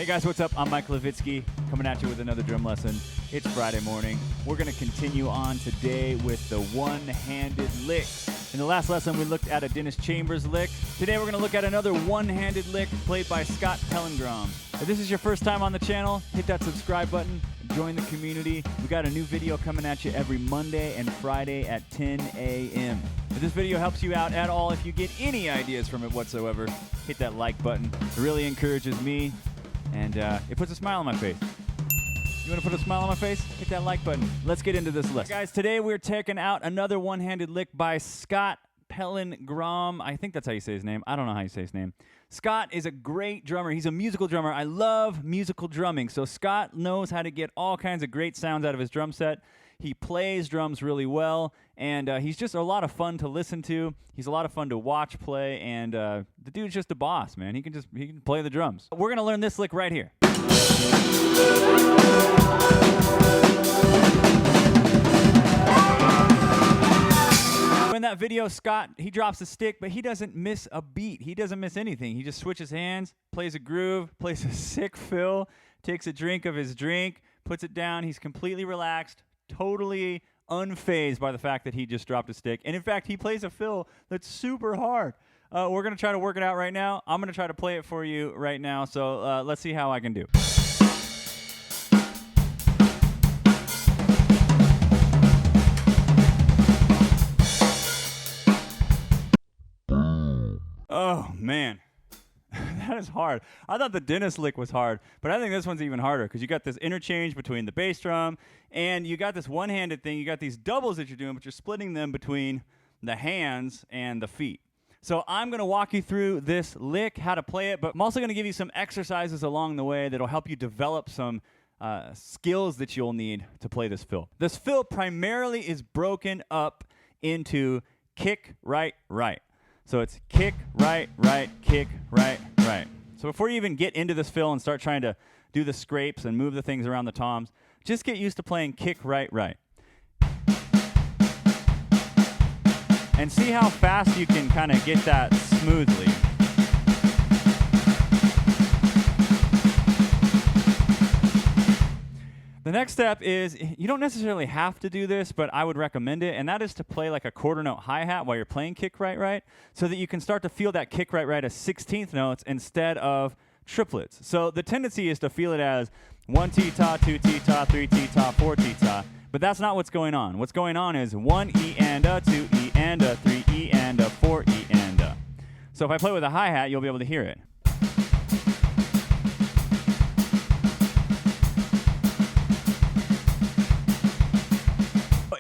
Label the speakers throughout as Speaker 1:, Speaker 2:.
Speaker 1: Hey guys, what's up? I'm Mike Levitsky, coming at you with another drum lesson. It's Friday morning. We're going to continue on today with the one-handed lick. In the last lesson, we looked at a Dennis Chambers lick. Today, we're going to look at another one-handed lick played by Scott Pellegrom. If this is your first time on the channel, hit that subscribe button, join the community. We got a new video coming at you every Monday and Friday at 10 a.m. If this video helps you out at all, if you get any ideas from it whatsoever, hit that like button. It really encourages me. And it puts a smile on my face. You want to put a smile on my face? Hit that like button. Let's get into this lick. Guys, today we're checking out another one-handed lick by Scott Pellegrom. I think that's how you say his name. I don't know how you say his name. Scott is a great drummer. He's a musical drummer. I love musical drumming. So Scott knows how to get all kinds of great sounds out of his drum set. He plays drums really well, and he's just a lot of fun to listen to. He's a lot of fun to watch play, and the dude's just a boss, man. He can play the drums. We're gonna learn this lick right here. In that video, Scott, he drops a stick, but he doesn't miss a beat. He doesn't miss anything. He just switches hands, plays a groove, plays a sick fill, takes a drink of his drink, puts it down. He's completely relaxed, totally unfazed by the fact that he just dropped a stick. And in fact, he plays a fill that's super hard. We're going to try to work it out right now. I'm going to try to play it for you right now. So let's see how I can do. Oh, man. That is hard. I thought the Dennis lick was hard, but I think this one's even harder because you got this interchange between the bass drum and you got this one-handed thing. You got these doubles that you're doing, but you're splitting them between the hands and the feet. So I'm going to walk you through this lick, how to play it, but I'm also going to give you some exercises along the way that'll help you develop some skills that you'll need to play this fill. This fill primarily is broken up into kick, right, right. So it's kick, right, right, kick, right, right. So before you even get into this fill and start trying to do the scrapes and move the things around the toms, just get used to playing kick, right, right. And see how fast you can kind of get that smoothly. The next step is, you don't necessarily have to do this, but I would recommend it, and that is to play like a quarter note hi-hat while you're playing kick right right, so that you can start to feel that kick right right as 16th notes instead of triplets. So the tendency is to feel it as 1 t-ta, 2 t-ta, 3 t-ta, 4 t-ta, but that's not what's going on. What's going on is 1 E and a, 2 E and a, 3 E and a, 4 E and a. So if I play with a hi-hat, you'll be able to hear it.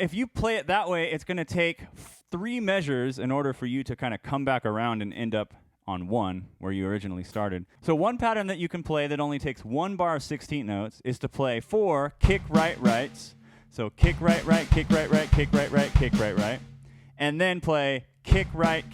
Speaker 1: If you play it that way, it's going to take 3 measures in order for you to kind of come back around and end up on 1 where you originally started. So one pattern that you can play that only takes 1 bar of 16 notes is to play 4 kick right rights. So kick right right, kick right right, kick right right, kick right right. And then play kick right,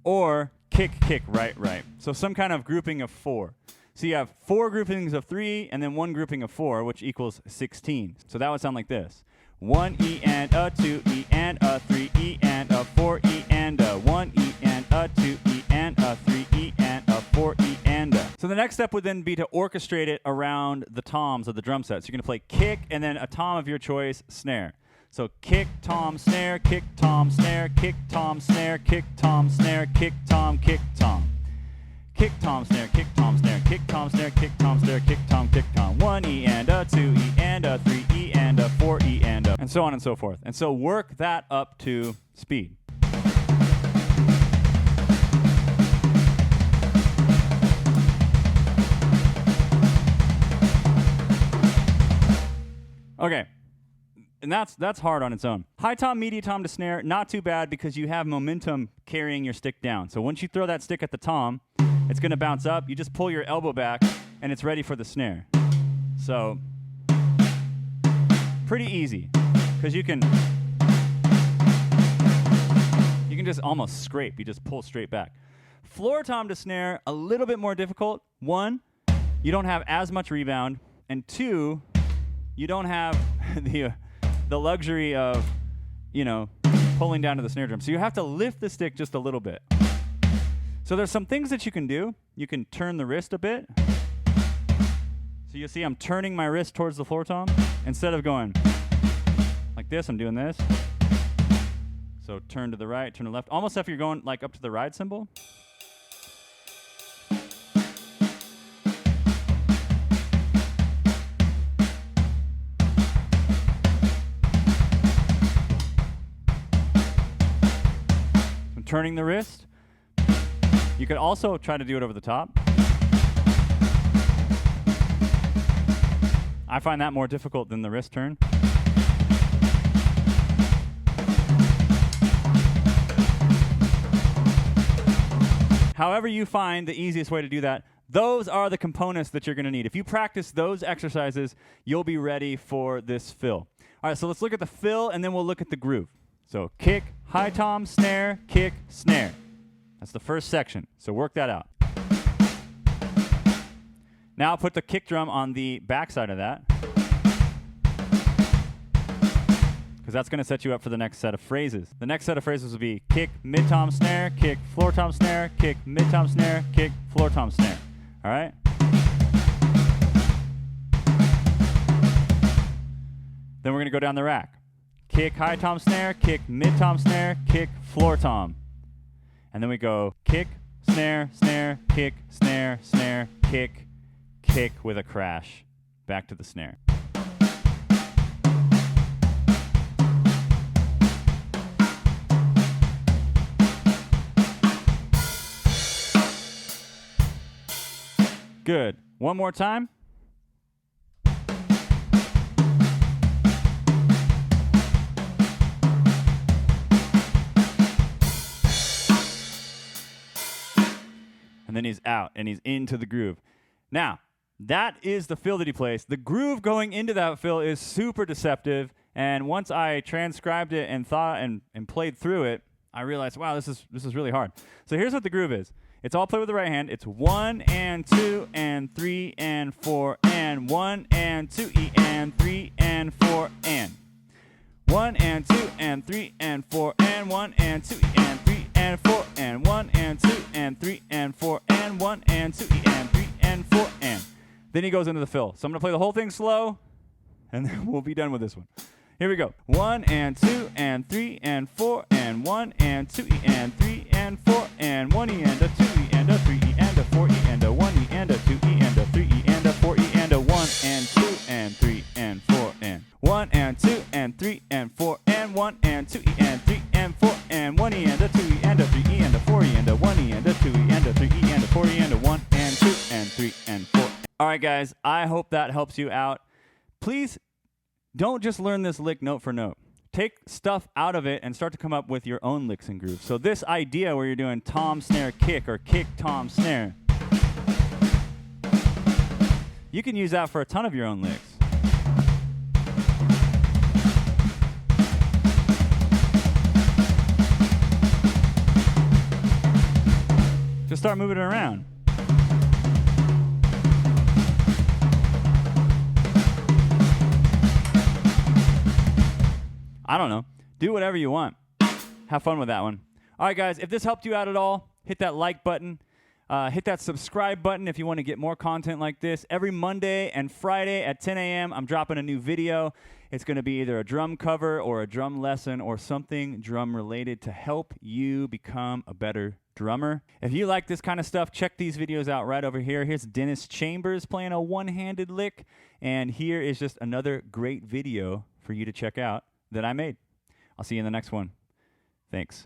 Speaker 1: or kick kick right right. So some kind of grouping of 4. So you have 4 groupings of 3 and then 1 grouping of 4, which equals 16. So that would sound like this. 1 E and a, 2 E and a, 3 E and a, 4 E and a, 1 E and a, 2 E and a, 3 E and a, 4 E and a. So the next step would then be to orchestrate it around the toms of the drum set. So you're going to play kick and then a tom of your choice, snare. So kick, tom, snare, kick, tom, snare, kick, tom, snare, kick, tom, snare, kick, tom, kick, tom. Kick, tom, snare, kick, tom, snare, kick, tom, snare, kick, tom, snare, kick, tom, kick, tom. 1 E and a, 2 E and a, 3 E and a, 4 E and a, and so on and so forth. And so work that up to speed. Okay. And that's hard on its own. High tom, medium tom to snare, not too bad because you have momentum carrying your stick down. So once you throw that stick at the tom, it's going to bounce up. You just pull your elbow back, and it's ready for the snare. So pretty easy because you can just almost scrape. You just pull straight back. Floor tom to snare, a little bit more difficult. 1, you don't have as much rebound, and 2, you don't have the luxury of, pulling down to the snare drum. So you have to lift the stick just a little bit. So there's some things that you can do. You can turn the wrist a bit. So you'll see I'm turning my wrist towards the floor tom. Instead of going like this, I'm doing this. So turn to the right, turn to the left. Almost if you're going like up to the ride cymbal. I'm turning the wrist. You could also try to do it over the top. I find that more difficult than the wrist turn. However you find the easiest way to do that, those are the components that you're going to need. If you practice those exercises, you'll be ready for this fill. All right, so let's look at the fill, and then we'll look at the groove. So kick, high tom, snare, kick, snare. That's the first section, so work that out. Now put the kick drum on the back side of that, because that's going to set you up for the next set of phrases. The next set of phrases will be kick, mid-tom, snare, kick, floor-tom, snare, kick, mid-tom, snare, kick, floor-tom, snare. All right? Then we're going to go down the rack. Kick, high-tom, snare, kick, mid-tom, snare, kick, floor-tom. And then we go kick, snare, snare, kick, snare, snare, kick, kick with a crash. Back to the snare. Good. One more time. And then he's out, and he's into the groove. Now, that is the fill that he plays. The groove going into that fill is super deceptive, and once I transcribed it and thought and played through it, I realized, wow, this is really hard. So here's what the groove is. It's all played with the right hand. It's 1 and 2 and 3 and 4 and 1 and 2 E and 3 and 4 and 1 and 2 and 3 and 4 and 1 and 2 E and 3 and 4 and 1 and 2 and 3 and 4 and 1 and 2 E and 3 and 4 and. Then he goes into the fill. So I'm going to play the whole thing slow, and then we'll be done with this one. Here we go. 1 and 2 and 3 and 4 and 1 and 2 E and 3 and 4 and 1 E and a 2 E and a 3 E and a 4 E and a 1 E and a 2 E and a 3 E and a 4 E and a 1 and 2 and 3 and 4 and 1 and 2 and 3 and 4 and 1 and 2 E and 3 and 4 and 1 E and a 2 E and a 3 E and a 4 E and a 1 E and a 2 E and a 3 E and a 4 E and a 1 and 2 and 3 and 4. All right, guys, I hope that helps you out. Please don't just learn this lick note for note. Take stuff out of it and start to come up with your own licks and grooves. So this idea where you're doing tom, snare, kick, or kick, tom, snare, you can use that for a ton of your own licks. Just start moving it around. I don't know. Do whatever you want. Have fun with that one. All right, guys, if this helped you out at all, hit that like button. Hit that subscribe button if you want to get more content like this. Every Monday and Friday at 10 a.m., I'm dropping a new video. It's going to be either a drum cover or a drum lesson or something drum-related to help you become a better drummer. If you like this kind of stuff, check these videos out right over here. Here's Dennis Chambers playing a one-handed lick, and here is just another great video for you to check out that I made. I'll see you in the next one. Thanks.